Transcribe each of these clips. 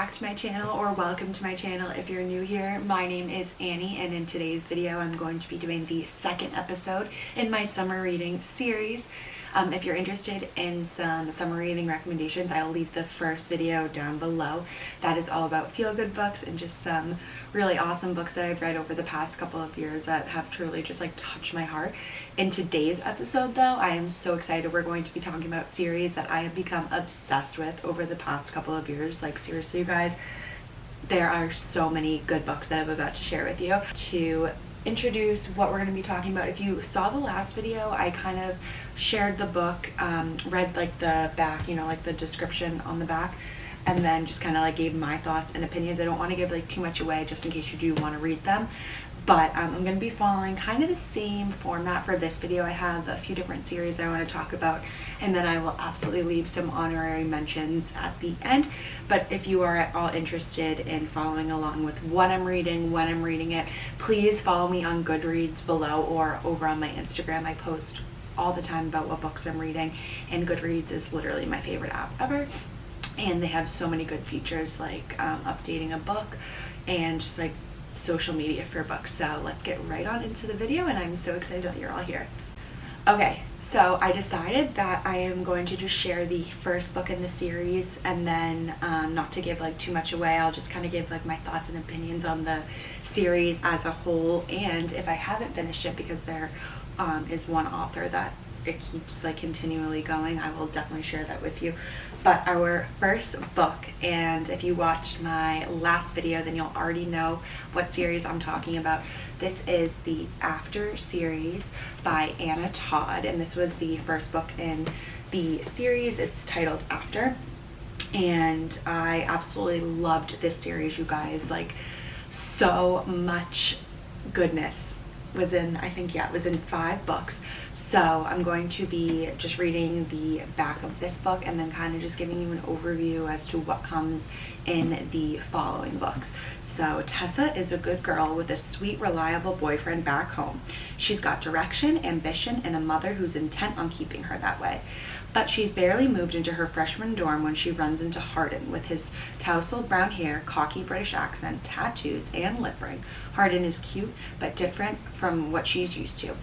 back to my channel, or welcome to my channel if you're new here. My name is Annie, and in today's video I'm going to be doing the second episode in my summer reading series. If you're interested in some summer reading recommendations, I'll leave the first video down below. That is all about feel-good books and just some really awesome books that I've read over the past couple of years that have truly just touched my heart. In today's episode though, I am so excited. We're going to be talking about series that I have become obsessed with over the past couple of years. Like, seriously, you guys, there are so many good books that I'm about to share with you. To introduce what we're going to be talking about, if you saw the last video, I kind of shared the book, read the back, the description on the back, and then just kind of gave my thoughts and opinions. I don't want to give too much away just in case you do want to read them, but I'm going to be following kind of the same format for this video. I have a few different series I want to talk about, and then I will absolutely leave some honorary mentions at the end. But if you are at all interested in following along with what I'm reading, when I'm reading it, please follow me on Goodreads below or over on my Instagram. I post all the time about what books I'm reading, and Goodreads is literally my favorite app ever. And they have so many good features like updating a book and just social media for books. So let's get right on into the video, and I'm so excited that you're all here. Okay, so I decided that I am going to just share the first book in the series, and then not to give too much away, I'll just kind of give my thoughts and opinions on the series as a whole. And if I haven't finished it, because there is one author that it keeps continually going, I will definitely share that with you. But our first book, and if you watched my last video, then you'll already know what series I'm talking about. This is the After series by Anna Todd, and this was the first book in the series. It's titled After, and I absolutely loved this series, you guys. So much goodness was in, I think, yeah, it was in 5 books. So I'm going to be just reading the back of this book and then kind of just giving you an overview as to what comes in the following books. So Tessa is a good girl with a sweet, reliable boyfriend back home. She's got direction, ambition, and a mother who's intent on keeping her that way. But she's barely moved into her freshman dorm when she runs into Hardin with his tousled brown hair, cocky British accent, tattoos, and lip ring. Hardin is cute, but different from what she's used to.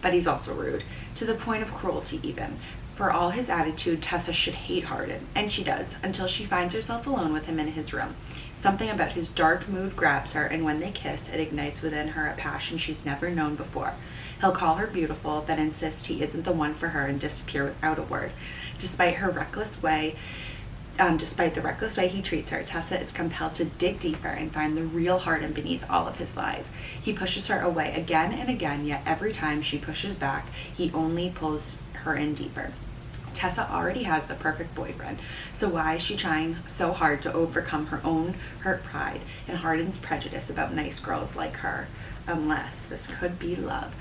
But he's also rude, to the point of cruelty even. For all his attitude, Tessa should hate Hardin, and she does, until she finds herself alone with him in his room. Something about his dark mood grabs her, and when they kiss, it ignites within her a passion she's never known before. He'll call her beautiful, then insist he isn't the one for her and disappear without a word. Despite the reckless way he treats her, Tessa is compelled to dig deeper and find the real Hardin beneath all of his lies. He pushes her away again and again, yet every time she pushes back, he only pulls her in deeper. Tessa already has the perfect boyfriend, so why is she trying so hard to overcome her own hurt pride and Hardin's prejudice about nice girls like her? Unless this could be love.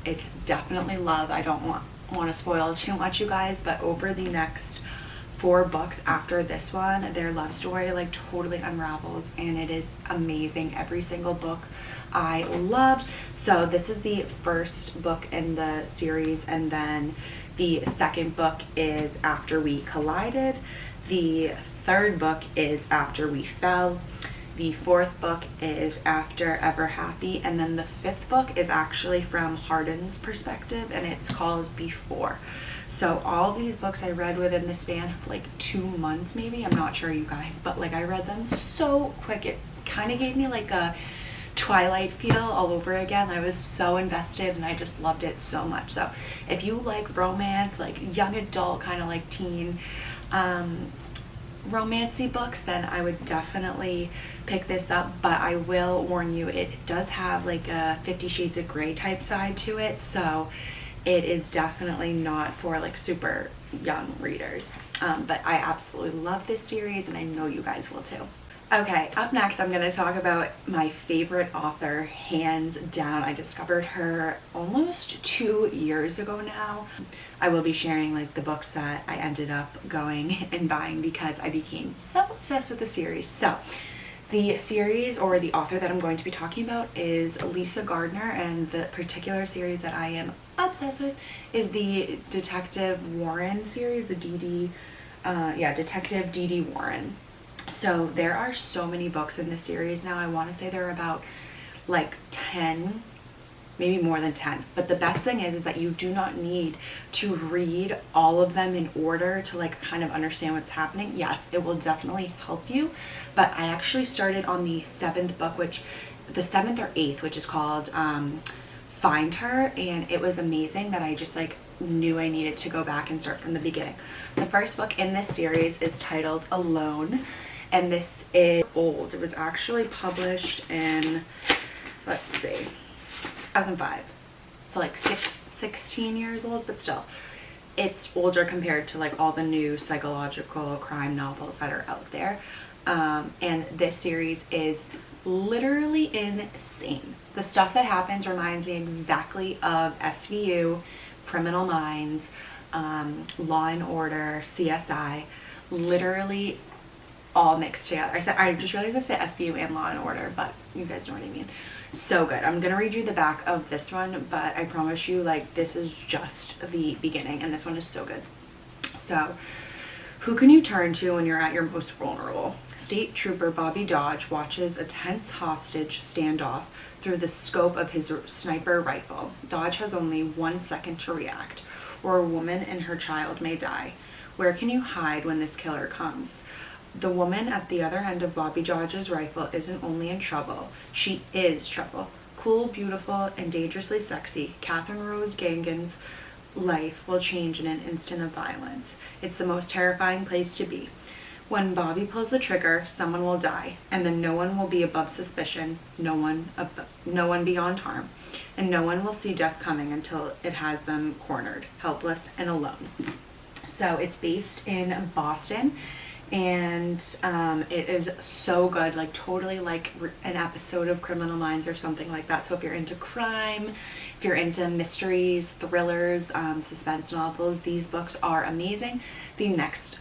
It's definitely love. I don't want to spoil too much, you guys, but over the next 4 books after this one, their love story totally unravels, and it is amazing. Every single book I loved. So this is the first book in the series, and then the second book is After We Collided. The third book is After We Fell. The 4th book is After Ever Happy, and then the 5th book is actually from Hardin's perspective, and it's called Before. So all these books I read within the span of 2 months maybe. I'm not sure, you guys, but I read them so quick. It kind of gave me a Twilight feel all over again. I was so invested, and I just loved it so much. So if you like romance, young adult, kind of teen romancy books, then I would definitely pick this up. But I will warn you, it does have a 50 Shades of Grey type side to it, so it is definitely not for super young readers. But I absolutely love this series, and I know you guys will too. Okay, up next I'm going to talk about my favorite author, hands down. I discovered her almost 2 years ago now. I will be sharing the books that I ended up going and buying because I became so obsessed with the series. So the series, or the author that I'm going to be talking about, is Lisa Gardner, and the particular series that I am obsessed with is the Detective Warren series, the Detective D.D. Warren. So there are so many books in this series now. I want to say there are about like 10, maybe more than 10. But the best thing is that you do not need to read all of them in order to like kind of understand what's happening. Yes, it will definitely help you. But I actually started on the 7th book, the 7th or 8th, which is called Find Her, and it was amazing that I just like knew I needed to go back and start from the beginning. The first book in this series is titled Alone, and this is old. It was actually published in, let's see, 2005. So like 16 years old, but still. It's older compared to like all the new psychological crime novels that are out there. And this series is literally insane. The stuff that happens reminds me exactly of SVU, Criminal Minds, Law and Order, CSI, literally all mixed together. I just realized I said SVU and Law and Order, but you guys know what I mean. So good. I'm gonna read you the back of this one, but I promise you, like, this is just the beginning, and this one is so good. So, who can you turn to when you're at your most vulnerable? State Trooper Bobby Dodge watches a tense hostage standoff through the scope of his sniper rifle. Dodge has only 1 second to react, or a woman and her child may die. Where can you hide when this killer comes? The woman at the other end of Bobby Dodge's rifle isn't only in trouble, she is trouble. Cool, beautiful, and dangerously sexy, Catherine Rose Gangan's life will change in an instant of violence. It's the most terrifying place to be. When Bobby pulls the trigger, someone will die, and then no one will be above suspicion, no one beyond harm, and no one will see death coming until it has them cornered, helpless and alone. So it's based in Boston, and it is so good, like totally like an episode of Criminal Minds or something like that. So if you're into crime, if you're into mysteries, thrillers, suspense novels, these books are amazing. The next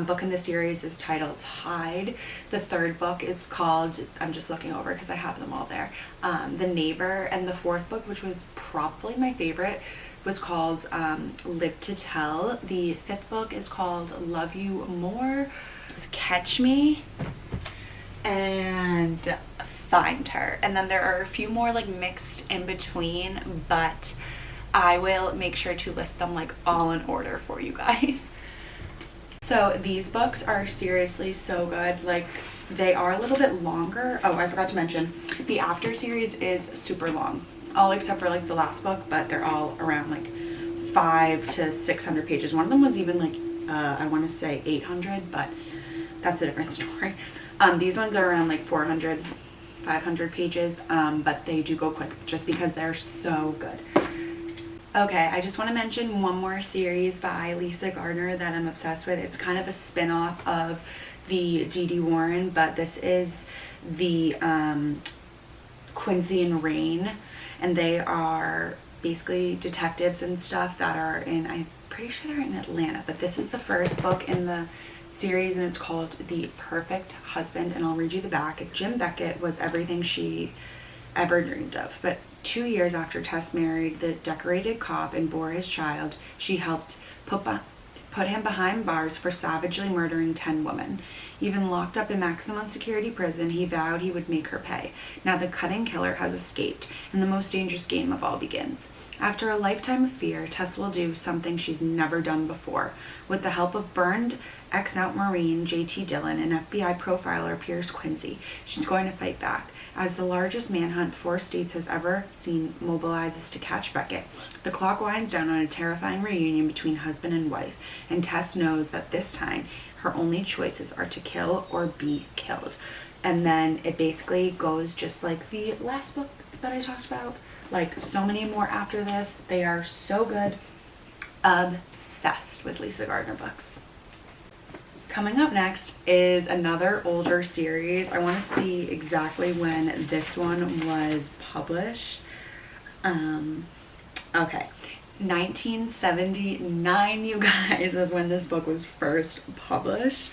book in the series is titled Hide. The third book is called, I'm just looking over because I have them all there, The Neighbor. And the fourth book, which was probably my favorite, was called Live to Tell. The fifth book is called Love You More, Catch Me, and Find Her. And then there are a few more like mixed in between, but I will make sure to list them like all in order for you guys. So these books are seriously so good. Like, they are a little bit longer. Oh, I forgot to mention, the After series is super long. All except for like the last book, but they're all around like 500 to 600 pages. One of them was even like, I want to say 800, but that's a different story. These ones are around like 400, 500 pages, but they do go quick just because they're so good. Okay, I just want to mention one more series by Lisa Gardner that I'm obsessed with. It's kind of a spin-off of the D.D. Warren, but this is the Quincy and Rain, and they are basically detectives and stuff that are in, I'm pretty sure they're in Atlanta, but this is the first book in the series, and it's called The Perfect Husband, and I'll read you the back. Jim Beckett was everything she ever dreamed of, but 2 years after Tess married the decorated cop and bore his child, she helped put him behind bars for savagely murdering 10 women. Even locked up in maximum security prison, he vowed he would make her pay. Now the cutting killer has escaped, and the most dangerous game of all begins. After a lifetime of fear, Tess will do something she's never done before. With the help of burned ex-out Marine J.T. Dillon and FBI profiler Pierce Quincy, she's going to fight back. As the largest manhunt 4 states has ever seen mobilizes to catch Beckett, the clock winds down on a terrifying reunion between husband and wife, and Tess knows that this time her only choices are to kill or be killed. And then it basically goes just like the last book that I talked about. Like, so many more after this. They are so good. Obsessed with Lisa Gardner books. Coming up next is another older series. I want to see exactly when this one was published. Okay, 1979, you guys, is when this book was first published.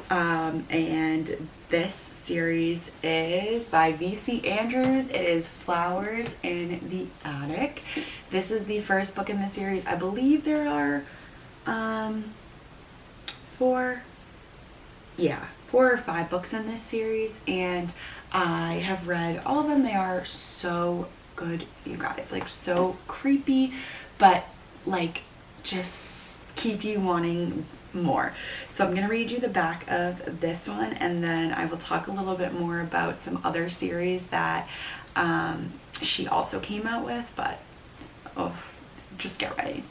And this series is by V.C. Andrews. It is Flowers in the Attic. This is the first book in the series. I believe there are 4. Yeah, 4 or 5 books in this series, and I have read all of them. They are so good, you guys, like so creepy, but like just keep you wanting more. So I'm gonna read you the back of this one, and then I will talk a little bit more about some other series that she also came out with, but oh, just get ready.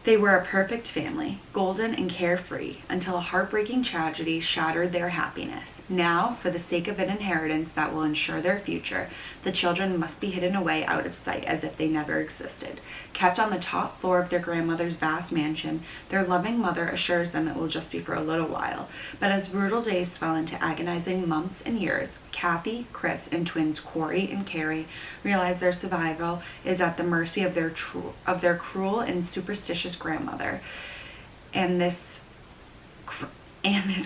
They were a perfect family, golden and carefree, until a heartbreaking tragedy shattered their happiness. Now, for the sake of an inheritance that will ensure their future, the children must be hidden away out of sight as if they never existed. Kept on the top floor of their grandmother's vast mansion, their loving mother assures them it will just be for a little while. But as brutal days fell into agonizing months and years, Kathy, Chris, and twins Corey and Carrie realize their survival is at the mercy of their cruel and superstitious grandmother, and this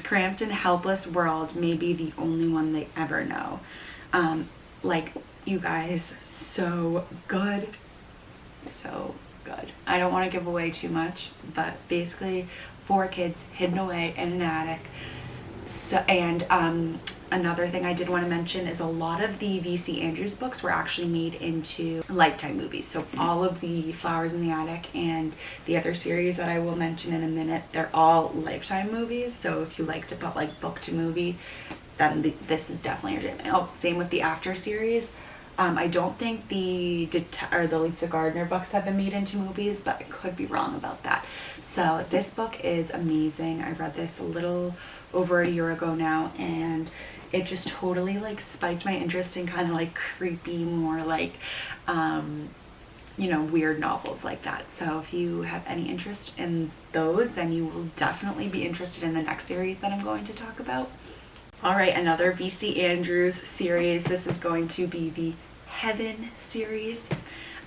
cramped and helpless world may be the only one they ever know. Like, you guys, so good, so good. I don't want to give away too much, but basically 4 kids hidden away in an attic. So, and another thing I did want to mention is a lot of the V.C. Andrews books were actually made into Lifetime movies. So all of the Flowers in the Attic and the other series that I will mention in a minute, they're all Lifetime movies. So if you like to put like book to movie, then this is definitely your jam. Oh, same with the After series. I don't think the Lisa Gardner books have been made into movies, but I could be wrong about that. So this book is amazing. I read this a little over a year ago now, and it just totally like spiked my interest in kind of like creepy, more like you know, weird novels like that. So if you have any interest in those, then you will definitely be interested in the next series that I'm going to talk about. All right, another V.C. Andrews series. This is going to be the Heaven series.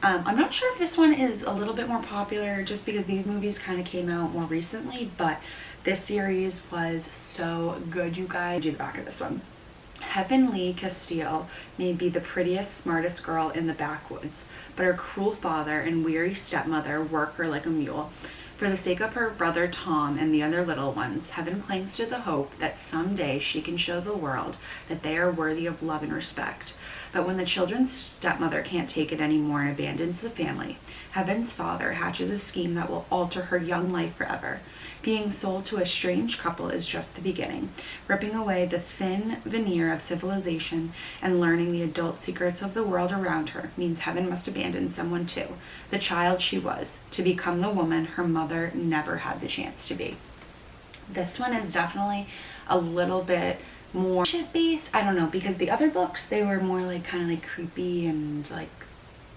I'm not sure if this one is a little bit more popular just because these movies kind of came out more recently, but this series was so good, you guys. Do the back of this one. Heaven Lee Castile may be the prettiest, smartest girl in the backwoods, but her cruel father and weary stepmother work her like a mule. For the sake of her brother Tom and the other little ones, Heaven clings to the hope that someday she can show the world that they are worthy of love and respect. But when the children's stepmother can't take it anymore and abandons the family, Heaven's father hatches a scheme that will alter her young life forever. Being sold to a strange couple is just the beginning. Ripping away the thin veneer of civilization and learning the adult secrets of the world around her means Heaven must abandon someone too, the child she was, to become the woman her mother never had the chance to be. This one is definitely a little bit more shit-based. I don't know, because the other books, they were more like kind of like creepy and like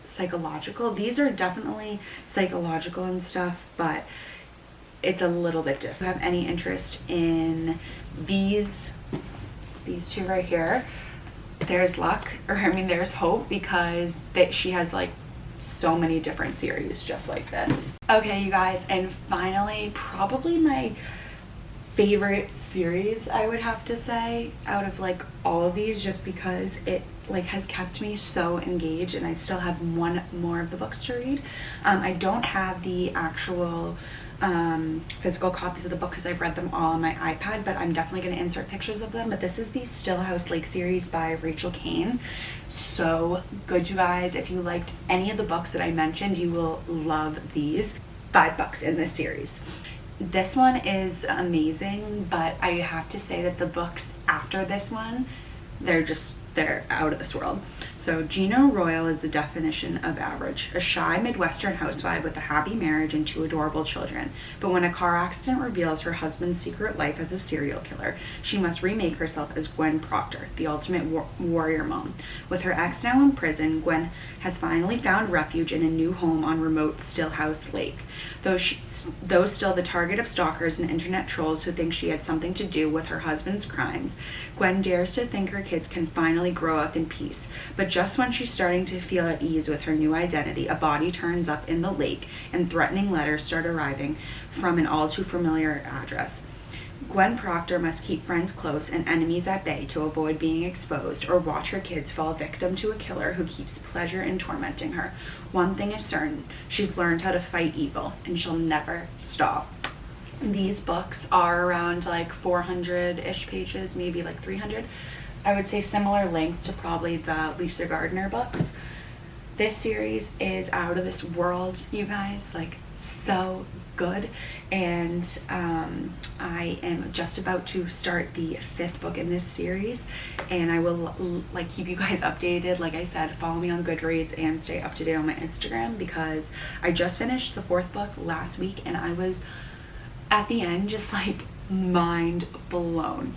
psychological. These are definitely psychological and stuff, but it's a little bit different. If you have any interest in these 2 right here, there's luck, or I mean there's hope, because she has like so many different series just like this. Okay, you guys, and finally, probably my favorite series, I would have to say, out of like all of these, just because it like has kept me so engaged, and I still have one more of the books to read. I don't have the actual physical copies of the book because I've read them all on my iPad, but I'm definitely going to insert pictures of them. But this is the Stillhouse Lake series by Rachel Kane. So good, you guys. If you liked any of the books that I mentioned, you will love these. 5 books in this series. This one is amazing, but I have to say that the books after this one, they're out of this world. So Gina Royal is the definition of average, a shy Midwestern housewife with a happy marriage and 2 adorable children. But when a car accident reveals her husband's secret life as a serial killer, she must remake herself as Gwen Proctor, the ultimate warrior mom. With her ex now in prison, Gwen has finally found refuge in a new home on remote Stillhouse Lake. Though still the target of stalkers and internet trolls who think she had something to do with her husband's crimes, Gwen dares to think her kids can finally grow up in peace. But just when she's starting to feel at ease with her new identity, a body turns up in the lake and threatening letters start arriving from an all too familiar address. Gwen Proctor must keep friends close and enemies at bay to avoid being exposed, or watch her kids fall victim to a killer who keeps pleasure in tormenting her. One thing is certain, she's learned how to fight evil, and she'll never stop. These books are around like 400-ish pages, maybe like 300. I would say similar length to probably the Lisa Gardner books. This series is out of this world, you guys, like so good. And I am just about to start the 5th book in this series, and I will like keep you guys updated. Like I said, follow me on Goodreads and stay up to date on my Instagram, because I just finished the 4th book last week and I was at the end just like mind blown.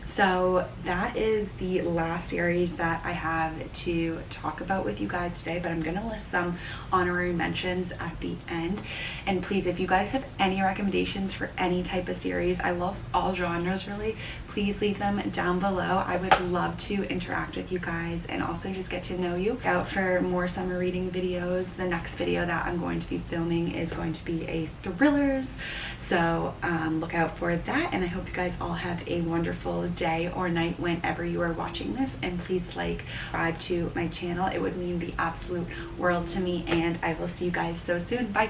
So that is the last series that I have to talk about with you guys today, but I'm gonna list some honorary mentions at the end. And please, if you guys have any recommendations for any type of series, I love all genres really, please leave them down below. I would love to interact with you guys and also just get to know you. Look out for more summer reading videos. The next video that I'm going to be filming is going to be a thrillers, so look out for that. And I hope you guys all have a wonderful day or night whenever you are watching this, and please like, subscribe to my channel. It would mean the absolute world to me, and I will see you guys so soon. Bye.